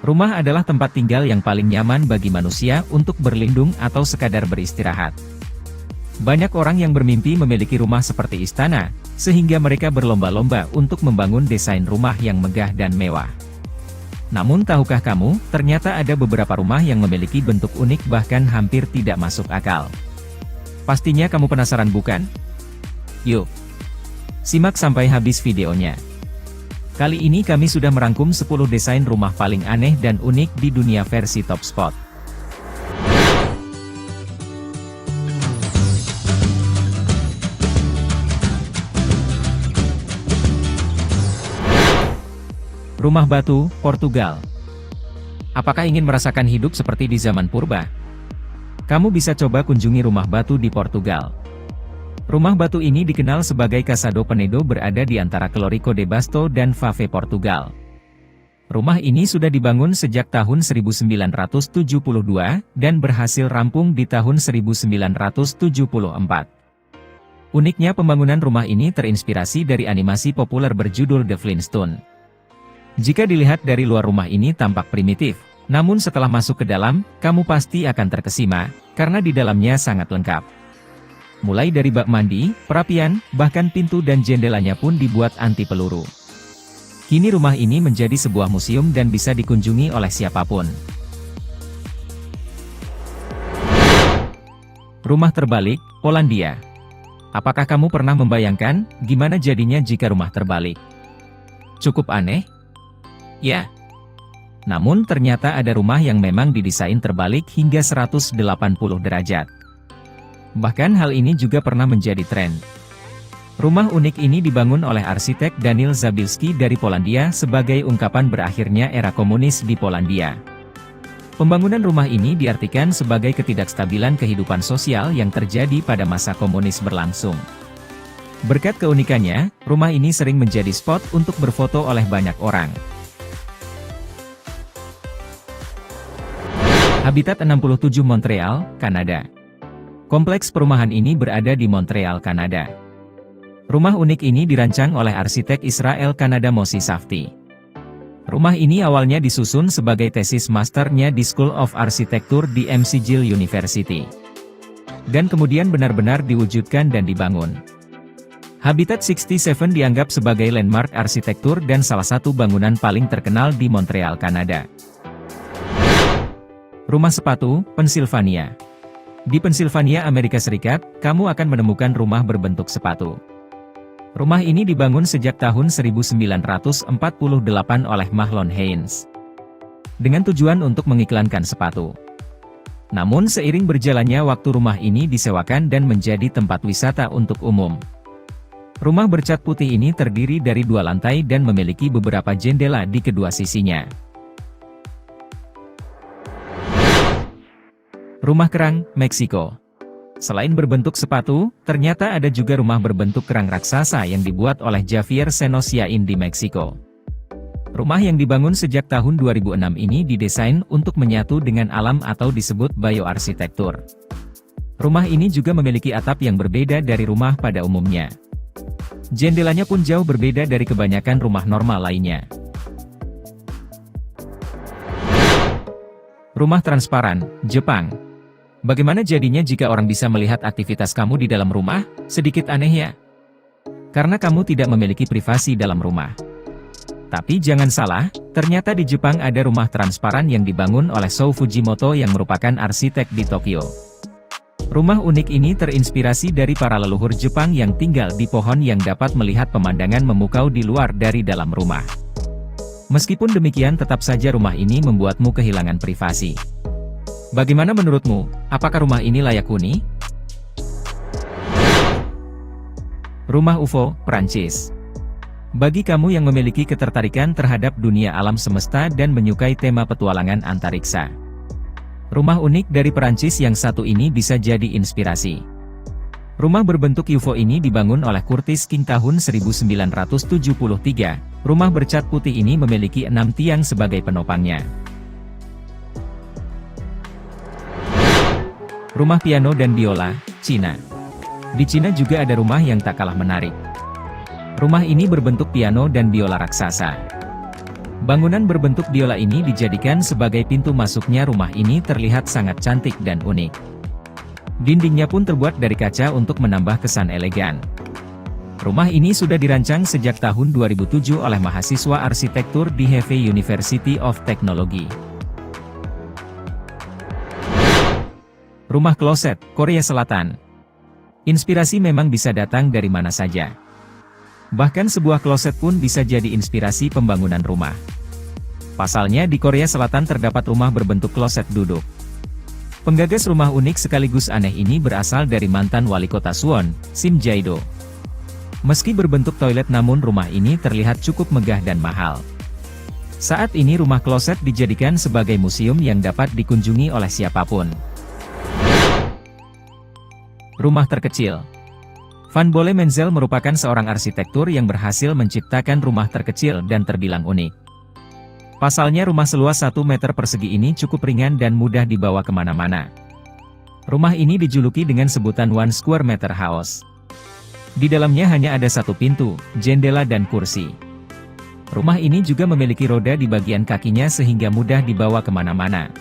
Rumah adalah tempat tinggal yang paling nyaman bagi manusia untuk berlindung atau sekadar beristirahat. Banyak orang yang bermimpi memiliki rumah seperti istana, sehingga mereka berlomba-lomba untuk membangun desain rumah yang megah dan mewah. Namun tahukah kamu, ternyata ada beberapa rumah yang memiliki bentuk unik bahkan hampir tidak masuk akal. Pastinya kamu penasaran bukan? Yuk, simak sampai habis videonya. Kali ini kami sudah merangkum 10 desain rumah paling aneh dan unik di dunia versi Top Spot. Rumah batu, Portugal. Apakah ingin merasakan hidup seperti di zaman purba? Kamu bisa coba kunjungi rumah batu di Portugal. Rumah batu ini dikenal sebagai Casa do Penedo, berada di antara Clorico de Basto dan Fave, Portugal. Rumah ini sudah dibangun sejak tahun 1972, dan berhasil rampung di tahun 1974. Uniknya pembangunan rumah ini terinspirasi dari animasi populer berjudul The Flintstones. Jika dilihat dari luar, rumah ini tampak primitif, namun setelah masuk ke dalam, kamu pasti akan terkesima, karena di dalamnya sangat lengkap. Mulai dari bak mandi, perapian, bahkan pintu dan jendelanya pun dibuat anti peluru. Kini rumah ini menjadi sebuah museum dan bisa dikunjungi oleh siapapun. Rumah terbalik, Polandia. Apakah kamu pernah membayangkan, gimana jadinya jika rumah terbalik? Cukup aneh? Ya. Namun ternyata ada rumah yang memang didesain terbalik hingga 180 derajat. Bahkan hal ini juga pernah menjadi tren. Rumah unik ini dibangun oleh arsitek Daniel Zabilski dari Polandia sebagai ungkapan berakhirnya era komunis di Polandia. Pembangunan rumah ini diartikan sebagai ketidakstabilan kehidupan sosial yang terjadi pada masa komunis berlangsung. Berkat keunikannya, rumah ini sering menjadi spot untuk berfoto oleh banyak orang. Habitat 67, Montreal, Kanada. Kompleks perumahan ini berada di Montreal, Kanada. Rumah unik ini dirancang oleh arsitek Israel Kanada Moshe Safdie. Rumah ini awalnya disusun sebagai tesis masternya di School of Architecture di McGill University. Dan kemudian benar-benar diwujudkan dan dibangun. Habitat 67 dianggap sebagai landmark arsitektur dan salah satu bangunan paling terkenal di Montreal, Kanada. Rumah sepatu, Pennsylvania. Di Pennsylvania, Amerika Serikat, kamu akan menemukan rumah berbentuk sepatu. Rumah ini dibangun sejak tahun 1948 oleh Mahlon Haynes, dengan tujuan untuk mengiklankan sepatu. Namun seiring berjalannya waktu, rumah ini disewakan dan menjadi tempat wisata untuk umum. Rumah bercat putih ini terdiri dari 2 lantai dan memiliki beberapa jendela di kedua sisinya. Rumah kerang, Meksiko. Selain berbentuk sepatu, ternyata ada juga rumah berbentuk kerang raksasa yang dibuat oleh Javier Senosiain di Meksiko. Rumah yang dibangun sejak tahun 2006 ini didesain untuk menyatu dengan alam atau disebut bioarsitektur. Rumah ini juga memiliki atap yang berbeda dari rumah pada umumnya. Jendelanya pun jauh berbeda dari kebanyakan rumah normal lainnya. Rumah transparan, Jepang. Bagaimana jadinya jika orang bisa melihat aktivitas kamu di dalam rumah? Sedikit aneh ya? Karena kamu tidak memiliki privasi dalam rumah. Tapi jangan salah, ternyata di Jepang ada rumah transparan yang dibangun oleh Sou Fujimoto yang merupakan arsitek di Tokyo. Rumah unik ini terinspirasi dari para leluhur Jepang yang tinggal di pohon yang dapat melihat pemandangan memukau di luar dari dalam rumah. Meskipun demikian, tetap saja rumah ini membuatmu kehilangan privasi. Bagaimana menurutmu, apakah rumah ini layak huni? Rumah UFO, Prancis. Bagi kamu yang memiliki ketertarikan terhadap dunia alam semesta dan menyukai tema petualangan antariksa, rumah unik dari Perancis yang satu ini bisa jadi inspirasi. Rumah berbentuk UFO ini dibangun oleh Curtis King tahun 1973. Rumah bercat putih ini memiliki 6 tiang sebagai penopangnya. Rumah piano dan biola, Cina. Di Cina juga ada rumah yang tak kalah menarik. Rumah ini berbentuk piano dan biola raksasa. Bangunan berbentuk biola ini dijadikan sebagai pintu masuknya. Rumah ini terlihat sangat cantik dan unik. Dindingnya pun terbuat dari kaca untuk menambah kesan elegan. Rumah ini sudah dirancang sejak tahun 2007 oleh mahasiswa arsitektur di Hefei University of Technology. Rumah kloset, Korea Selatan. Inspirasi memang bisa datang dari mana saja. Bahkan sebuah kloset pun bisa jadi inspirasi pembangunan rumah. Pasalnya di Korea Selatan terdapat rumah berbentuk kloset duduk. Penggagas rumah unik sekaligus aneh ini berasal dari mantan wali kota Suwon, Sim Jae-do. Meski berbentuk toilet namun rumah ini terlihat cukup megah dan mahal. Saat ini rumah kloset dijadikan sebagai museum yang dapat dikunjungi oleh siapapun. Rumah terkecil. Van Bolle Menzel merupakan seorang arsitektur yang berhasil menciptakan rumah terkecil dan terbilang unik. Pasalnya rumah seluas 1 meter persegi ini cukup ringan dan mudah dibawa kemana-mana. Rumah ini dijuluki dengan sebutan One Square Meter House. Di dalamnya hanya ada satu pintu, jendela dan kursi. Rumah ini juga memiliki roda di bagian kakinya sehingga mudah dibawa kemana-mana.